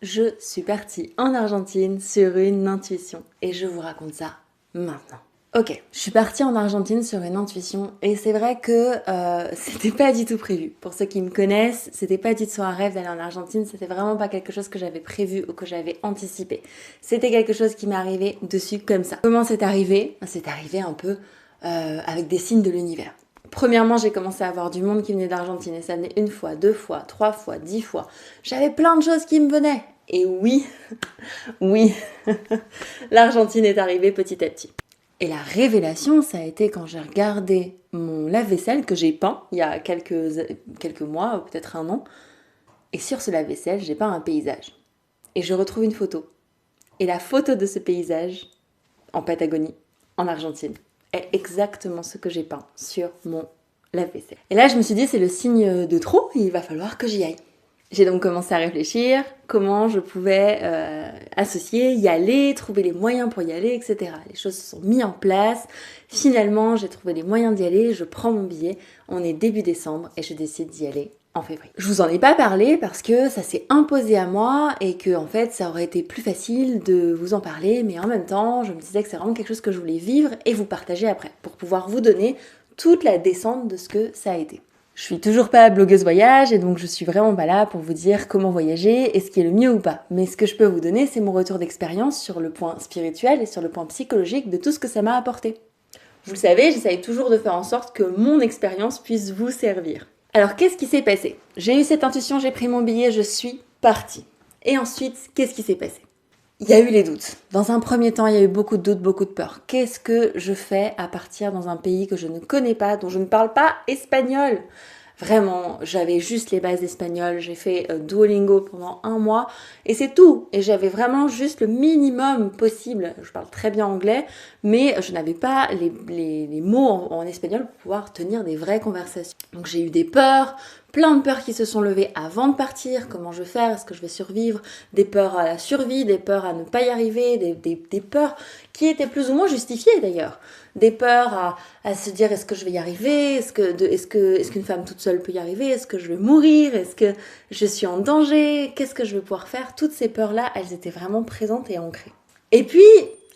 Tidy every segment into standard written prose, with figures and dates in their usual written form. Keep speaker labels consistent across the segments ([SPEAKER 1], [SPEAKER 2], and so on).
[SPEAKER 1] Je suis partie en Argentine sur une intuition et je vous raconte ça maintenant. Ok, je suis partie en Argentine sur une intuition et c'est vrai que c'était pas du tout prévu. Pour ceux qui me connaissent, c'était pas du tout un rêve d'aller en Argentine, c'était vraiment pas quelque chose que j'avais prévu ou que j'avais anticipé. C'était quelque chose qui m'est arrivé dessus comme ça. Comment c'est arrivé? C'est arrivé un peu avec des signes de l'univers. Premièrement, j'ai commencé à avoir du monde qui venait d'Argentine et ça venait une fois, deux fois, trois fois, 10 fois. J'avais plein de choses qui me venaient. Et oui, oui, l'Argentine est arrivée petit à petit. Et la révélation, ça a été quand j'ai regardé mon lave-vaisselle que j'ai peint il y a quelques mois, ou peut-être un an. Et sur ce lave-vaisselle, j'ai peint un paysage. Et je retrouve une photo. Et la photo de ce paysage, en Patagonie, en Argentine, est exactement ce que j'ai peint sur mon lave-vaisselle. Et là, je me suis dit, c'est le signe de trop, il va falloir que j'y aille. J'ai donc commencé à réfléchir comment je pouvais associer, y aller, trouver les moyens pour y aller, etc. Les choses se sont mises en place. Finalement, j'ai trouvé les moyens d'y aller. Je prends mon billet. On est début décembre et je décide d'y aller en février. Je vous en ai pas parlé parce que ça s'est imposé à moi et que en fait ça aurait été plus facile de vous en parler, mais en même temps, je me disais que c'est vraiment quelque chose que je voulais vivre et vous partager après pour pouvoir vous donner toute la descente de ce que ça a été. Je suis toujours pas blogueuse voyage et donc je suis vraiment pas là pour vous dire comment voyager et ce qui est le mieux ou pas. Mais ce que je peux vous donner, c'est mon retour d'expérience sur le point spirituel et sur le point psychologique de tout ce que ça m'a apporté. Vous le savez, j'essaye toujours de faire en sorte que mon expérience puisse vous servir. Alors qu'est-ce qui s'est passé? J'ai eu cette intuition, j'ai pris mon billet, je suis partie. Et ensuite, qu'est-ce qui s'est passé? Il y a eu les doutes. Dans un premier temps, il y a eu beaucoup de doutes, beaucoup de peur. Qu'est-ce que je fais à partir dans un pays que je ne connais pas, dont je ne parle pas espagnol? Vraiment, j'avais juste les bases d'espagnol, j'ai fait Duolingo pendant un mois et c'est tout. Et j'avais vraiment juste le minimum possible. Je parle très bien anglais, mais je n'avais pas les mots en espagnol pour pouvoir tenir des vraies conversations. Donc j'ai eu des peurs, plein de peurs qui se sont levées avant de partir. Comment je vais faire? Est-ce que je vais survivre? Des peurs à la survie, des peurs à ne pas y arriver, des peurs qui étaient plus ou moins justifiées d'ailleurs. Des peurs à se dire est-ce que je vais y arriver, est-ce qu'une femme toute seule peut y arriver, est-ce que je vais mourir, est-ce que je suis en danger, qu'est-ce que je vais pouvoir faire. Toutes ces peurs-là, elles étaient vraiment présentes et ancrées. Et puis,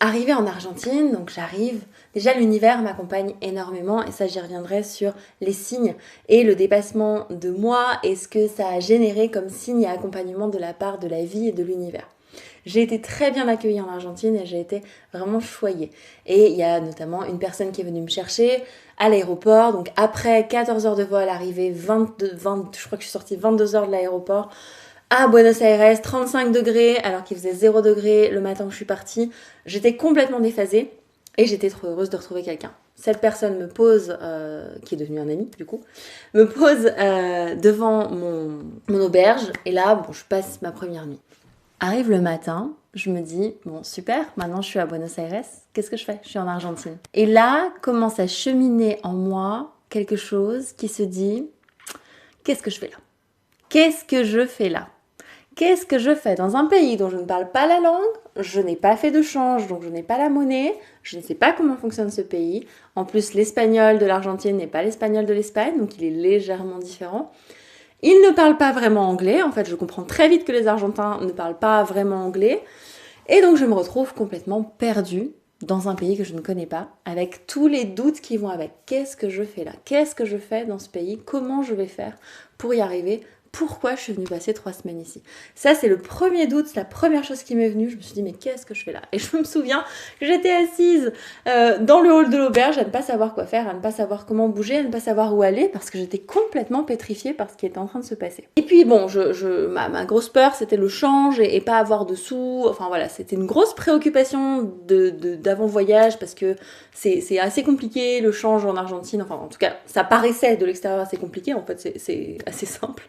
[SPEAKER 1] arrivée en Argentine, donc j'arrive, déjà l'univers m'accompagne énormément et ça j'y reviendrai sur les signes et le dépassement de moi et ce que ça a généré comme signe et accompagnement de la part de la vie et de l'univers. J'ai été très bien accueillie en Argentine et j'ai été vraiment choyée. Et il y a notamment une personne qui est venue me chercher à l'aéroport. Donc après 14 heures de vol, arrivée je crois que je suis sortie 22 heures de l'aéroport à Buenos Aires, 35 degrés, alors qu'il faisait 0 degré le matin où je suis partie. J'étais complètement déphasée et j'étais trop heureuse de retrouver quelqu'un. Cette personne me pose, qui est devenu un ami du coup, me pose devant mon auberge et là, bon, je passe ma première nuit. Arrive le matin, je me dis, bon super, maintenant je suis à Buenos Aires, qu'est-ce que je fais? Je suis en Argentine. Et là commence à cheminer en moi quelque chose qui se dit, qu'est-ce que je fais là? Qu'est-ce que je fais là? Qu'est-ce que je fais dans un pays dont je ne parle pas la langue? Je n'ai pas fait de change, donc je n'ai pas la monnaie, je ne sais pas comment fonctionne ce pays. En plus, l'espagnol de l'Argentine n'est pas l'espagnol de l'Espagne, donc il est légèrement différent. Ils ne parlent pas vraiment anglais, en fait je comprends très vite que les Argentins ne parlent pas vraiment anglais, et donc je me retrouve complètement perdue dans un pays que je ne connais pas, avec tous les doutes qui vont avec. Qu'est-ce que je fais là? Qu'est-ce que je fais dans ce pays? Comment je vais faire pour y arriver? Pourquoi je suis venue passer 3 semaines ici? Ça, c'est le premier doute, c'est la première chose qui m'est venue. Je me suis dit, mais qu'est-ce que je fais là? Et je me souviens que j'étais assise dans le hall de l'auberge à ne pas savoir quoi faire, à ne pas savoir comment bouger, à ne pas savoir où aller, parce que j'étais complètement pétrifiée par ce qui était en train de se passer. Et puis bon, ma grosse peur, c'était le change et pas avoir de sous. Enfin voilà, c'était une grosse préoccupation d'avant-voyage, parce que c'est assez compliqué, le change en Argentine. Enfin, en tout cas, ça paraissait de l'extérieur assez compliqué, en fait, c'est assez simple.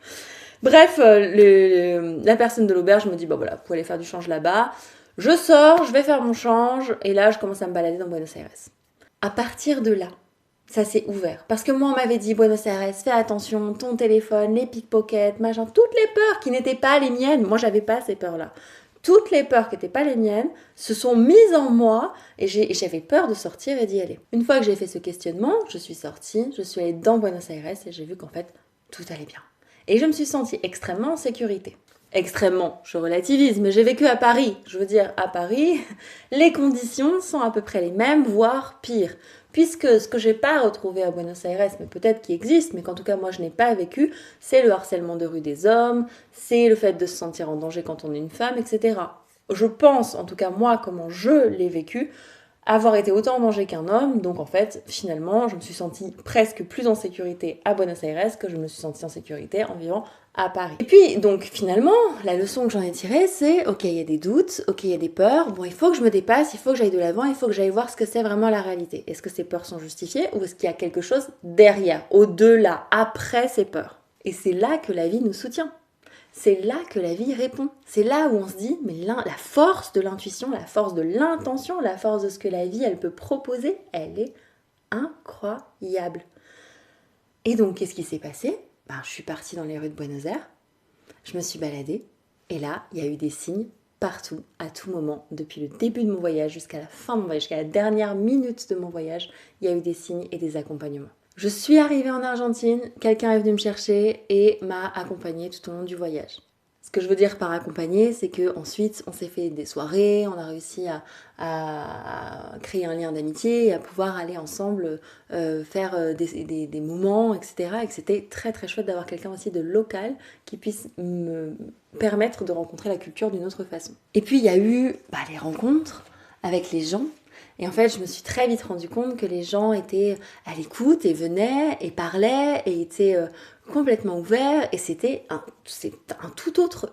[SPEAKER 1] Bref, la personne de l'auberge me dit, bon voilà, vous pouvez aller faire du change là-bas. Je sors, je vais faire mon change, et là, je commence à me balader dans Buenos Aires. À partir de là, ça s'est ouvert. Parce que moi, on m'avait dit, Buenos Aires, fais attention, ton téléphone, les pickpockets, machin, toutes les peurs qui n'étaient pas les miennes. Moi, j'avais pas ces peurs-là. Toutes les peurs qui n'étaient pas les miennes se sont mises en moi et j'avais peur de sortir et d'y aller. Une fois que j'ai fait ce questionnement, je suis sortie, je suis allée dans Buenos Aires et j'ai vu qu'en fait, tout allait bien. Et je me suis sentie extrêmement en sécurité. extrêmement, je relativise, mais j'ai vécu à Paris. Je veux dire, à Paris, les conditions sont à peu près les mêmes, voire pires. Puisque ce que j'ai pas retrouvé à Buenos Aires, mais peut-être qu'il existe, mais qu'en tout cas moi je n'ai pas vécu, c'est le harcèlement de rue des hommes, c'est le fait de se sentir en danger quand on est une femme, etc. Je pense, en tout cas moi, comment je l'ai vécu, avoir été autant en danger qu'un homme, donc en fait, finalement, je me suis sentie presque plus en sécurité à Buenos Aires que je me suis sentie en sécurité en vivant à Paris. Et puis, donc finalement, la leçon que j'en ai tirée, c'est, ok, il y a des doutes, ok, il y a des peurs, bon, il faut que je me dépasse, il faut que j'aille de l'avant, il faut que j'aille voir ce que c'est vraiment la réalité. Est-ce que ces peurs sont justifiées ou est-ce qu'il y a quelque chose derrière, au-delà, après ces peurs? Et c'est là que la vie nous soutient. C'est là que la vie répond. C'est là où on se dit, mais la force de l'intuition, la force de l'intention, la force de ce que la vie, elle peut proposer, elle est incroyable. Et donc, qu'est-ce qui s'est passé? Je suis partie dans les rues de Buenos Aires, je me suis baladée, et là, il y a eu des signes partout, à tout moment, depuis le début de mon voyage jusqu'à la fin de mon voyage, jusqu'à la dernière minute de mon voyage, il y a eu des signes et des accompagnements. Je suis arrivée en Argentine, quelqu'un est venu me chercher et m'a accompagnée tout au long du voyage. Ce que je veux dire par accompagner, c'est qu'ensuite on s'est fait des soirées, on a réussi à créer un lien d'amitié et à pouvoir aller ensemble faire des moments, etc. Et que c'était très très chouette d'avoir quelqu'un aussi de local qui puisse me permettre de rencontrer la culture d'une autre façon. Et puis il y a eu les rencontres avec les gens. Et en fait, je me suis très vite rendu compte que les gens étaient à l'écoute et venaient et parlaient et étaient complètement ouverts. Et c'est un tout autre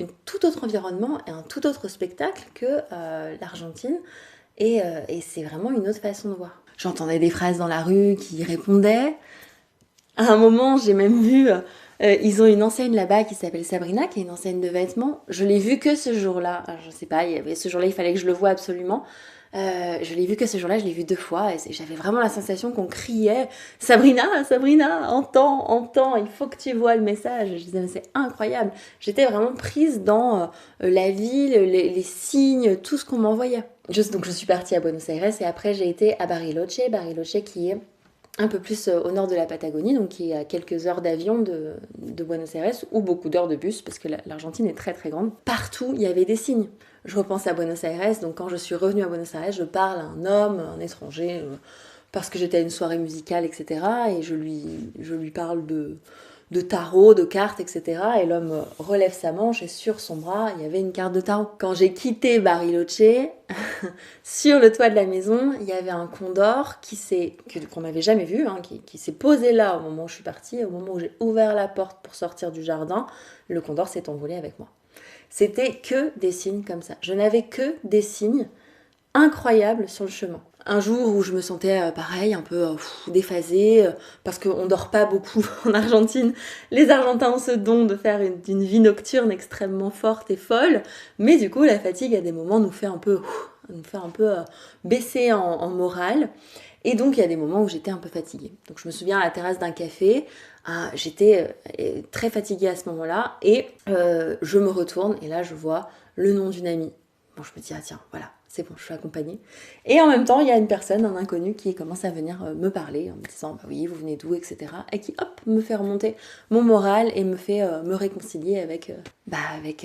[SPEAKER 1] environnement et un tout autre spectacle que l'Argentine. Et c'est vraiment une autre façon de voir. J'entendais des phrases dans la rue qui répondaient. À un moment, j'ai même vu... ils ont une enseigne là-bas qui s'appelle Sabrina, qui est une enseigne de vêtements. Je l'ai vue que ce jour-là. Alors, je sais pas, ce jour-là, il fallait que je le voie absolument. Je l'ai vu que ce jour-là, je l'ai vu 2 fois et j'avais vraiment la sensation qu'on criait Sabrina, Sabrina, entends, il faut que tu vois le message. Je disais mais c'est incroyable. J'étais vraiment prise dans la ville, les signes, tout ce qu'on m'envoyait. Donc je suis partie à Buenos Aires et après j'ai été à Bariloche qui est un peu plus au nord de la Patagonie, donc qui est à quelques heures d'avion de Buenos Aires, ou beaucoup d'heures de bus, parce que l'Argentine est très très grande. Partout, il y avait des signes. Je repense à Buenos Aires, donc quand je suis revenue à Buenos Aires, je parle à un homme, un étranger, parce que j'étais à une soirée musicale, etc. Et je lui parle de tarot, de cartes, etc. Et l'homme relève sa manche et sur son bras, il y avait une carte de tarot. Quand j'ai quitté Bariloche, sur le toit de la maison, il y avait un condor qu'on n'avait jamais vu, qui s'est posé là au moment où je suis partie. Au moment où j'ai ouvert la porte pour sortir du jardin, le condor s'est envolé avec moi. C'était que des signes comme ça. Je n'avais que des signes incroyables sur le chemin. Un jour où je me sentais pareil, un peu déphasée, parce qu'on dort pas beaucoup en Argentine. Les Argentins ont ce don de faire une vie nocturne extrêmement forte et folle, mais du coup la fatigue à des moments nous fait un peu baisser en morale. Et donc il y a des moments où j'étais un peu fatiguée. Donc je me souviens à la terrasse d'un café, j'étais très fatiguée à ce moment-là, et je me retourne et là je vois le nom d'une amie. Bon, je me dis tiens, voilà, c'est bon, je suis accompagnée. Et en même temps, il y a une personne, un inconnu, qui commence à venir me parler en me disant oui, vous venez d'où, etc. Et qui me fait remonter mon moral et me fait me réconcilier avec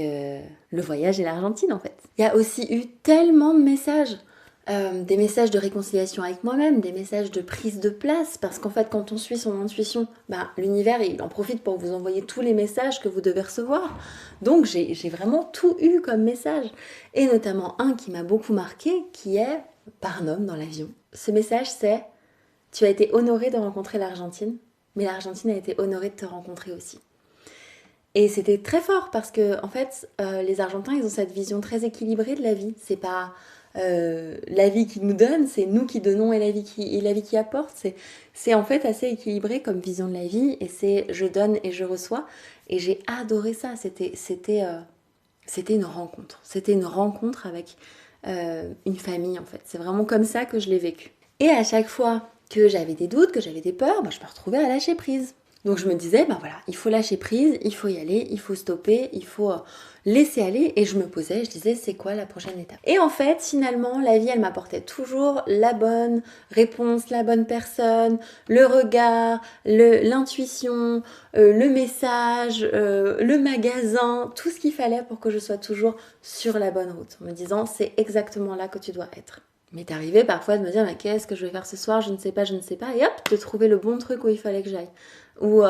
[SPEAKER 1] le voyage et l'Argentine en fait. Il y a aussi eu tellement de messages. Des messages de réconciliation avec moi-même, des messages de prise de place, parce qu'en fait quand on suit son intuition, l'univers il en profite pour vous envoyer tous les messages que vous devez recevoir. Donc j'ai vraiment tout eu comme message, et notamment un qui m'a beaucoup marqué, qui est par un homme dans l'avion. Ce message c'est: tu as été honoré de rencontrer l'Argentine, mais l'Argentine a été honorée de te rencontrer aussi. Et c'était très fort parce que en fait les Argentins ils ont cette vision très équilibrée de la vie. C'est pas la vie qui nous donne, c'est nous qui donnons et la vie qui apporte. C'est en fait assez équilibré comme vision de la vie, et c'est je donne et je reçois. Et j'ai adoré ça. C'était une rencontre. C'était une rencontre avec une famille en fait. C'est vraiment comme ça que je l'ai vécu. Et à chaque fois que j'avais des doutes, que j'avais des peurs, je me retrouvais à lâcher prise. Donc je me disais, ben voilà, il faut lâcher prise, il faut y aller, il faut stopper, il faut laisser aller. Et je me posais, je disais, c'est quoi la prochaine étape? Et en fait, finalement, la vie, elle m'apportait toujours la bonne réponse, la bonne personne, le regard, l'intuition, le message, le magasin, tout ce qu'il fallait pour que je sois toujours sur la bonne route. En me disant, c'est exactement là que tu dois être. Il m'est arrivé parfois de me dire, mais qu'est-ce que je vais faire ce soir? Je ne sais pas, et hop, de trouver le bon truc où il fallait que j'aille. Ou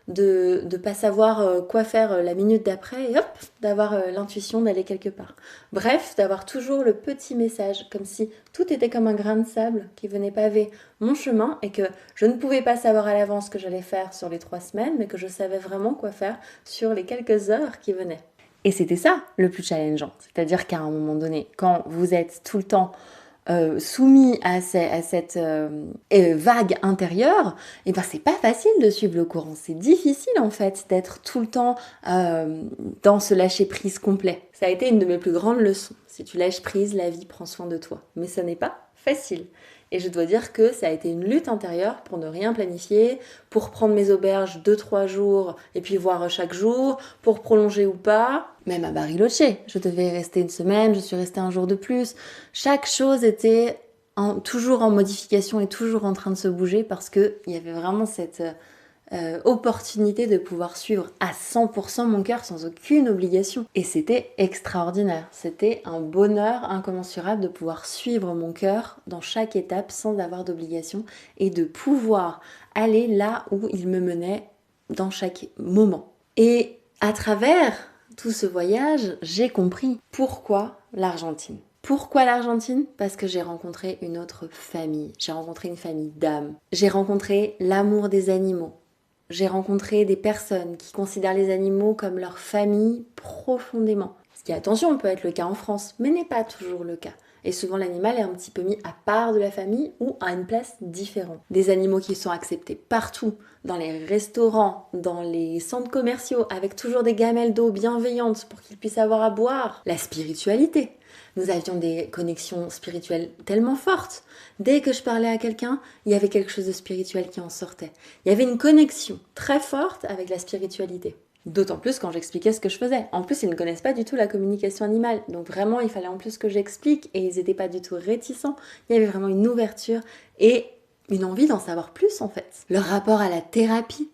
[SPEAKER 1] de pas savoir quoi faire la minute d'après, et hop, d'avoir l'intuition d'aller quelque part. Bref, d'avoir toujours le petit message, comme si tout était comme un grain de sable qui venait paver mon chemin et que je ne pouvais pas savoir à l'avance ce que j'allais faire sur les 3 semaines, mais que je savais vraiment quoi faire sur les quelques heures qui venaient. Et c'était ça le plus challengeant. C'est-à-dire qu'à un moment donné, quand vous êtes tout le temps soumis à cette vague intérieure, et ben c'est pas facile de suivre le courant. C'est difficile en fait d'être tout le temps dans ce lâcher prise complet. Ça a été une de mes plus grandes leçons. Si tu lâches prise, la vie prend soin de toi. Mais ça n'est pas facile. Et je dois dire que ça a été une lutte intérieure pour ne rien planifier, pour prendre mes auberges 2-3 jours et puis voir chaque jour, pour prolonger ou pas. Même à Bariloche, je devais rester une semaine, je suis restée un jour de plus. Chaque chose était toujours en modification et toujours en train de se bouger parce qu'il y avait vraiment cette opportunité de pouvoir suivre à 100% mon cœur sans aucune obligation. Et c'était extraordinaire. C'était un bonheur incommensurable de pouvoir suivre mon cœur dans chaque étape sans avoir d'obligation et de pouvoir aller là où il me menait dans chaque moment. Et à travers tout ce voyage, j'ai compris pourquoi l'Argentine. Pourquoi l'Argentine? Parce que j'ai rencontré une autre famille. J'ai rencontré une famille d'âmes. J'ai rencontré l'amour des animaux. J'ai rencontré des personnes qui considèrent les animaux comme leur famille profondément. Ce qui, attention, peut être le cas en France, mais n'est pas toujours le cas. Et souvent l'animal est un petit peu mis à part de la famille ou à une place différente. Des animaux qui sont acceptés partout, dans les restaurants, dans les centres commerciaux, avec toujours des gamelles d'eau bienveillantes pour qu'ils puissent avoir à boire. La spiritualité. Nous avions des connexions spirituelles tellement fortes. Dès que je parlais à quelqu'un, il y avait quelque chose de spirituel qui en sortait. Il y avait une connexion très forte avec la spiritualité. D'autant plus quand j'expliquais ce que je faisais. En plus, ils ne connaissent pas du tout la communication animale. Donc vraiment, il fallait en plus que j'explique et ils n'étaient pas du tout réticents. Il y avait vraiment une ouverture et une envie d'en savoir plus en fait. Leur rapport à la thérapie.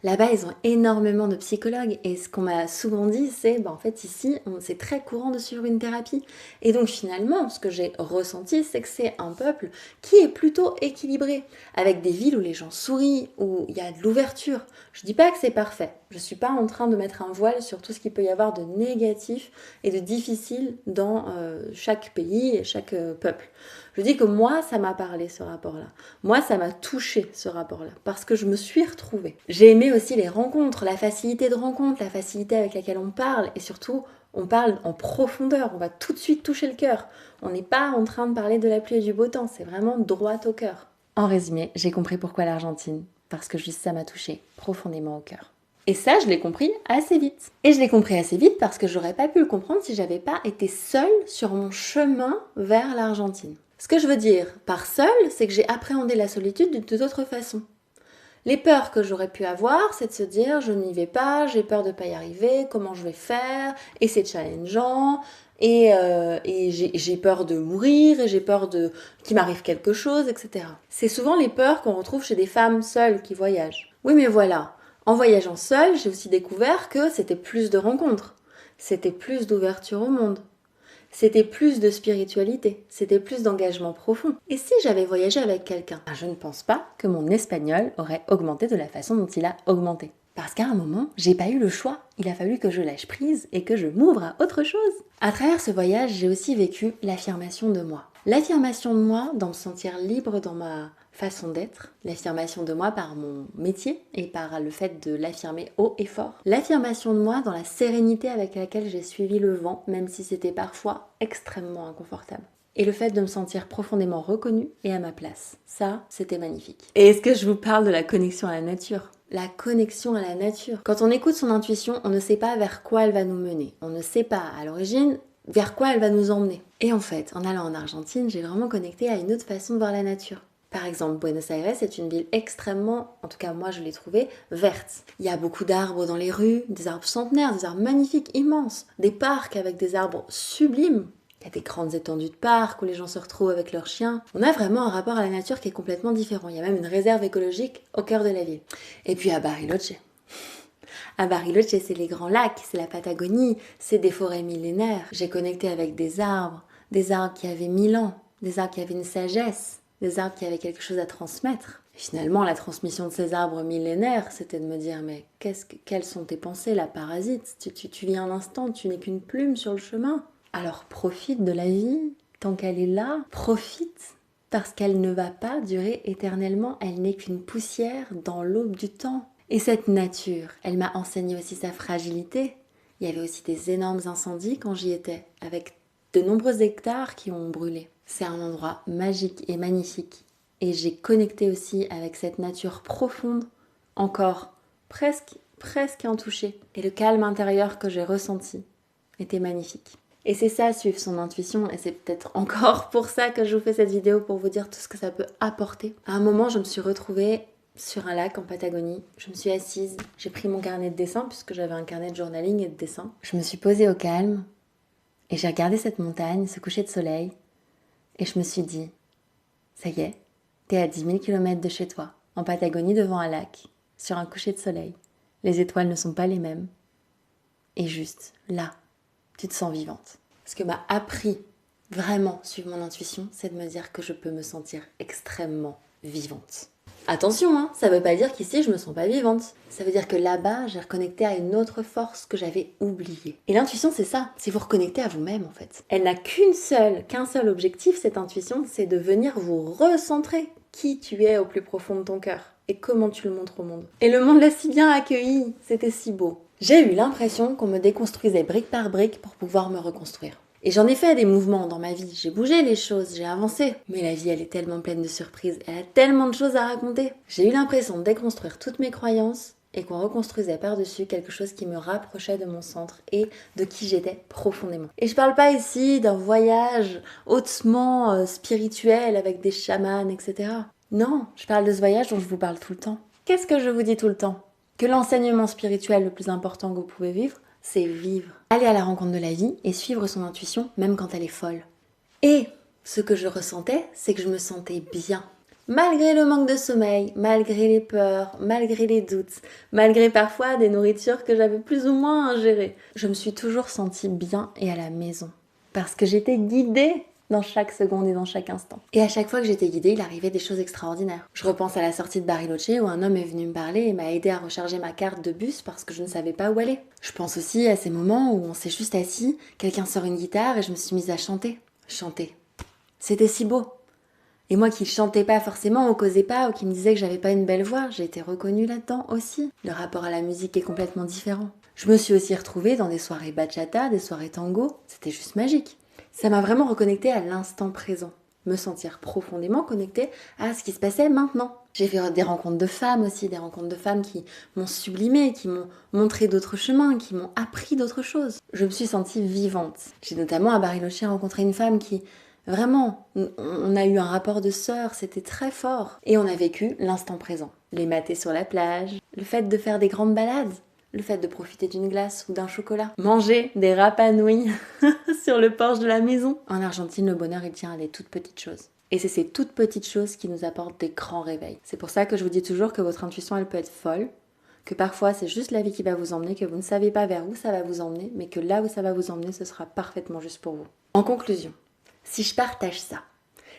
[SPEAKER 1] Là-bas, ils ont énormément de psychologues et ce qu'on m'a souvent dit, c'est en fait ici, c'est très courant de suivre une thérapie. Et donc finalement, ce que j'ai ressenti, c'est que c'est un peuple qui est plutôt équilibré, avec des villes où les gens sourient, où il y a de l'ouverture. Je dis pas que c'est parfait. Je suis pas en train de mettre un voile sur tout ce qu'il peut y avoir de négatif et de difficile dans chaque pays et chaque peuple. Je dis que moi, ça m'a parlé ce rapport-là. Moi, ça m'a touché ce rapport-là parce que je me suis retrouvée. J'ai aimé aussi les rencontres, la facilité de rencontre, la facilité avec laquelle on parle et surtout, on parle en profondeur. On va tout de suite toucher le cœur. On n'est pas en train de parler de la pluie et du beau temps. C'est vraiment droit au cœur. En résumé, j'ai compris pourquoi l'Argentine. Parce que juste ça m'a touché profondément au cœur. Et ça, je l'ai compris assez vite. Et je l'ai compris assez vite parce que j'aurais pas pu le comprendre si j'avais pas été seule sur mon chemin vers l'Argentine. Ce que je veux dire par seule, c'est que j'ai appréhendé la solitude de d'autres façons. Les peurs que j'aurais pu avoir, c'est de se dire je n'y vais pas, j'ai peur de pas y arriver, comment je vais faire, et c'est challengeant, et j'ai peur de mourir, et j'ai peur qu'il m'arrive quelque chose, etc. C'est souvent les peurs qu'on retrouve chez des femmes seules qui voyagent. Oui, mais voilà, en voyageant seule, j'ai aussi découvert que c'était plus de rencontres, c'était plus d'ouverture au monde. C'était plus de spiritualité, c'était plus d'engagement profond. Et si j'avais voyagé avec quelqu'un, je ne pense pas que mon espagnol aurait augmenté de la façon dont il a augmenté. Parce qu'à un moment, j'ai pas eu le choix. Il a fallu que je lâche prise et que je m'ouvre à autre chose. À travers ce voyage, j'ai aussi vécu l'affirmation de moi. L'affirmation de moi, d'en me sentir libre dans ma façon d'être, l'affirmation de moi par mon métier et par le fait de l'affirmer haut et fort, l'affirmation de moi dans la sérénité avec laquelle j'ai suivi le vent, même si c'était parfois extrêmement inconfortable. Et le fait de me sentir profondément reconnue et à ma place. Ça, c'était magnifique. Et est-ce que je vous parle de la connexion à la nature ? La connexion à la nature. Quand on écoute son intuition, on ne sait pas vers quoi elle va nous mener. On ne sait pas à l'origine vers quoi elle va nous emmener. Et en fait, en allant en Argentine, j'ai vraiment connecté à une autre façon de voir la nature. Par exemple, Buenos Aires est une ville extrêmement, en tout cas moi je l'ai trouvée, verte. Il y a beaucoup d'arbres dans les rues, des arbres centenaires, des arbres magnifiques, immenses, des parcs avec des arbres sublimes. Il y a des grandes étendues de parcs où les gens se retrouvent avec leurs chiens. On a vraiment un rapport à la nature qui est complètement différent. Il y a même une réserve écologique au cœur de la ville. Et puis à Bariloche. À Bariloche, c'est les grands lacs, c'est la Patagonie, c'est des forêts millénaires. J'ai connecté avec des arbres qui avaient 1000 ans, des arbres qui avaient une sagesse, des arbres qui avaient quelque chose à transmettre. Et finalement, la transmission de ces arbres millénaires, c'était de me dire, mais quelles sont tes pensées, la parasite? Tu vis un instant, tu n'es qu'une plume sur le chemin. Alors profite de la vie, tant qu'elle est là, profite, parce qu'elle ne va pas durer éternellement, elle n'est qu'une poussière dans l'aube du temps. Et cette nature, elle m'a enseigné aussi sa fragilité. Il y avait aussi des énormes incendies quand j'y étais, avec de nombreux hectares qui ont brûlé. C'est un endroit magique et magnifique. Et j'ai connecté aussi avec cette nature profonde, encore presque intouchée. Et le calme intérieur que j'ai ressenti était magnifique. Et c'est ça, suivre son intuition, et c'est peut-être encore pour ça que je vous fais cette vidéo, pour vous dire tout ce que ça peut apporter. À un moment, je me suis retrouvée sur un lac en Patagonie. Je me suis assise, j'ai pris mon carnet de dessin, puisque j'avais un carnet de journaling et de dessin. Je me suis posée au calme, et j'ai regardé cette montagne, ce coucher de soleil, et je me suis dit, ça y est, t'es à 10 000 km de chez toi, en Patagonie devant un lac, sur un coucher de soleil. Les étoiles ne sont pas les mêmes. Et juste, là, tu te sens vivante. Ce que m'a appris vraiment suivre mon intuition, c'est de me dire que je peux me sentir extrêmement vivante. Attention, hein, ça veut pas dire qu'ici je me sens pas vivante. Ça veut dire que là-bas, j'ai reconnecté à une autre force que j'avais oubliée. Et l'intuition, c'est ça, c'est vous reconnecter à vous-même en fait. Elle n'a qu'un seul objectif, cette intuition, c'est de venir vous recentrer qui tu es au plus profond de ton cœur et comment tu le montres au monde. Et le monde l'a si bien accueilli, c'était si beau. J'ai eu l'impression qu'on me déconstruisait brique par brique pour pouvoir me reconstruire. Et j'en ai fait des mouvements dans ma vie, j'ai bougé les choses, j'ai avancé. Mais la vie, elle est tellement pleine de surprises, elle a tellement de choses à raconter. J'ai eu l'impression de déconstruire toutes mes croyances et qu'on reconstruisait par-dessus quelque chose qui me rapprochait de mon centre et de qui j'étais profondément. Et je parle pas ici d'un voyage hautement spirituel avec des chamans, etc. Non, je parle de ce voyage dont je vous parle tout le temps. Qu'est-ce que je vous dis tout le temps? Que l'enseignement spirituel le plus important que vous pouvez vivre, c'est vivre. Aller à la rencontre de la vie et suivre son intuition, même quand elle est folle. Et ce que je ressentais, c'est que je me sentais bien. Malgré le manque de sommeil, malgré les peurs, malgré les doutes, malgré parfois des nourritures que j'avais plus ou moins ingérées, je me suis toujours sentie bien et à la maison. Parce que j'étais guidée dans chaque seconde et dans chaque instant. Et à chaque fois que j'étais guidée, il arrivait des choses extraordinaires. Je repense à la sortie de Bariloche où un homme est venu me parler et m'a aidé à recharger ma carte de bus parce que je ne savais pas où aller. Je pense aussi à ces moments où on s'est juste assis, quelqu'un sort une guitare et je me suis mise à chanter. Chanter. C'était si beau. Et moi qui chantais pas forcément, ou causais pas, ou qui me disait que j'avais pas une belle voix, j'ai été reconnue là-dedans aussi. Le rapport à la musique est complètement différent. Je me suis aussi retrouvée dans des soirées bachata, des soirées tango. C'était juste magique. Ça m'a vraiment reconnectée à l'instant présent. Me sentir profondément connectée à ce qui se passait maintenant. J'ai fait des rencontres de femmes aussi, des rencontres de femmes qui m'ont sublimée, qui m'ont montré d'autres chemins, qui m'ont appris d'autres choses. Je me suis sentie vivante. J'ai notamment à Bariloche rencontré une femme qui, vraiment, on a eu un rapport de sœur, c'était très fort. Et on a vécu l'instant présent. Les matés sur la plage, le fait de faire des grandes balades, le fait de profiter d'une glace ou d'un chocolat, manger des Rapa Nui sur le porche de la maison. En Argentine, le bonheur, il tient à des toutes petites choses. Et c'est ces toutes petites choses qui nous apportent des grands réveils. C'est pour ça que je vous dis toujours que votre intuition, elle peut être folle, que parfois c'est juste la vie qui va vous emmener, que vous ne savez pas vers où ça va vous emmener, mais que là où ça va vous emmener, ce sera parfaitement juste pour vous. En conclusion, si je partage ça,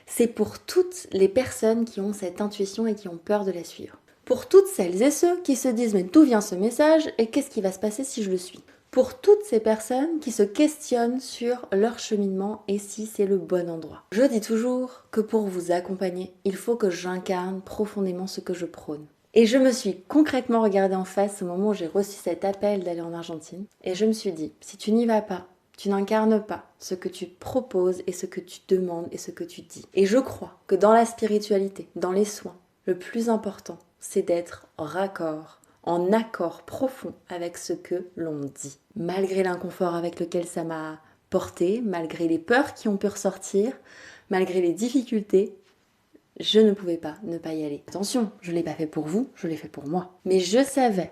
[SPEAKER 1] c'est pour toutes les personnes qui ont cette intuition et qui ont peur de la suivre. Pour toutes celles et ceux qui se disent mais d'où vient ce message et qu'est-ce qui va se passer si je le suis. Pour toutes ces personnes qui se questionnent sur leur cheminement et si c'est le bon endroit. Je dis toujours que pour vous accompagner, il faut que j'incarne profondément ce que je prône. Et je me suis concrètement regardée en face au moment où j'ai reçu cet appel d'aller en Argentine et je me suis dit, si tu n'y vas pas, tu n'incarnes pas ce que tu proposes et ce que tu demandes et ce que tu dis. Et je crois que dans la spiritualité, dans les soins, le plus important, c'est d'être raccord, en accord profond avec ce que l'on dit. Malgré l'inconfort avec lequel ça m'a porté, malgré les peurs qui ont pu ressortir, malgré les difficultés, Je ne pouvais pas ne pas y aller. Attention, je ne l'ai pas fait pour vous, je l'ai fait pour moi. Mais je savais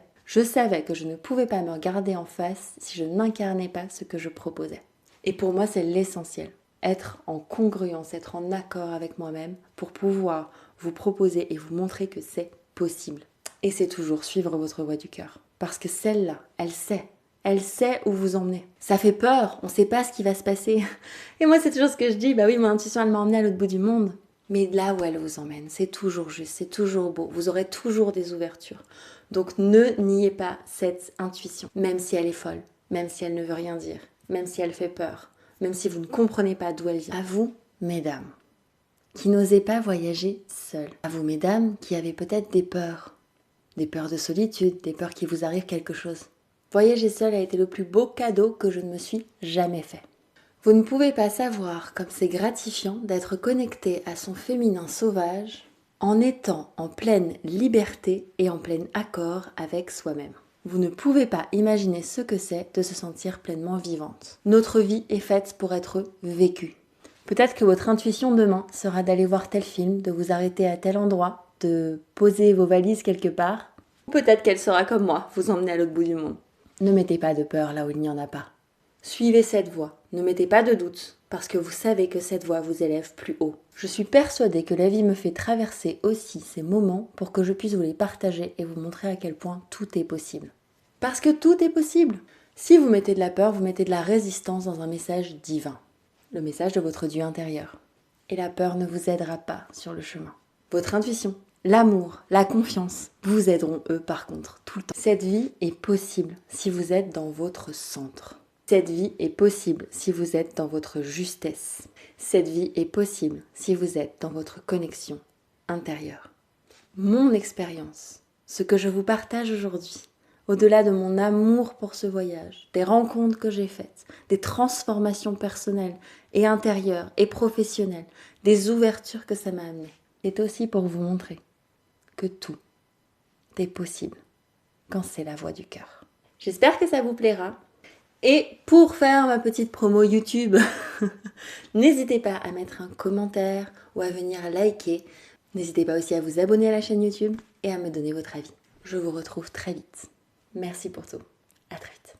[SPEAKER 1] que je ne pouvais pas me regarder en face si je n'incarnais pas ce que je proposais. Et pour moi, c'est l'essentiel. Être en congruence, être en accord avec moi-même pour pouvoir vous proposer et vous montrer que c'est possible. Et c'est toujours suivre votre voie du cœur. Parce que celle-là, elle sait. Elle sait où vous emmenez. Ça fait peur, on ne sait pas ce qui va se passer. Et moi, c'est toujours ce que je dis, bah oui, mon intuition, elle m'a emmenée à l'autre bout du monde. Mais là où elle vous emmène, c'est toujours juste, c'est toujours beau. Vous aurez toujours des ouvertures. Donc ne niez pas cette intuition, même si elle est folle, même si elle ne veut rien dire, même si elle fait peur, même si vous ne comprenez pas d'où elle vient. À vous, mesdames, qui n'osez pas voyager seules. À vous, mesdames, qui avez peut-être des peurs de solitude, des peurs qu'il vous arrive quelque chose. Voyager seule a été le plus beau cadeau que je ne me suis jamais fait. Vous ne pouvez pas savoir comme c'est gratifiant d'être connecté à son féminin sauvage en étant en pleine liberté et en plein accord avec soi-même. Vous ne pouvez pas imaginer ce que c'est de se sentir pleinement vivante. Notre vie est faite pour être vécue. Peut-être que votre intuition demain sera d'aller voir tel film, de vous arrêter à tel endroit, de poser vos valises quelque part. Peut-être qu'elle sera comme moi, vous emmener à l'autre bout du monde. Ne mettez pas de peur là où il n'y en a pas. Suivez cette voie, ne mettez pas de doute, parce que vous savez que cette voie vous élève plus haut. Je suis persuadée que la vie me fait traverser aussi ces moments pour que je puisse vous les partager et vous montrer à quel point tout est possible. Parce que tout est possible. Si vous mettez de la peur, vous mettez de la résistance dans un message divin, le message de votre Dieu intérieur. Et la peur ne vous aidera pas sur le chemin. Votre intuition, l'amour, la confiance vous aideront eux par contre tout le temps. Cette vie est possible si vous êtes dans votre centre. Cette vie est possible si vous êtes dans votre justesse. Cette vie est possible si vous êtes dans votre connexion intérieure. Mon expérience, ce que je vous partage aujourd'hui, au-delà de mon amour pour ce voyage, des rencontres que j'ai faites, des transformations personnelles et intérieures et professionnelles, des ouvertures que ça m'a amené, c'est aussi pour vous montrer que tout est possible quand c'est la voie du cœur. J'espère que ça vous plaira. Et pour faire ma petite promo YouTube, n'hésitez pas à mettre un commentaire ou à venir liker. N'hésitez pas aussi à vous abonner à la chaîne YouTube et à me donner votre avis. Je vous retrouve très vite. Merci pour tout. À très vite.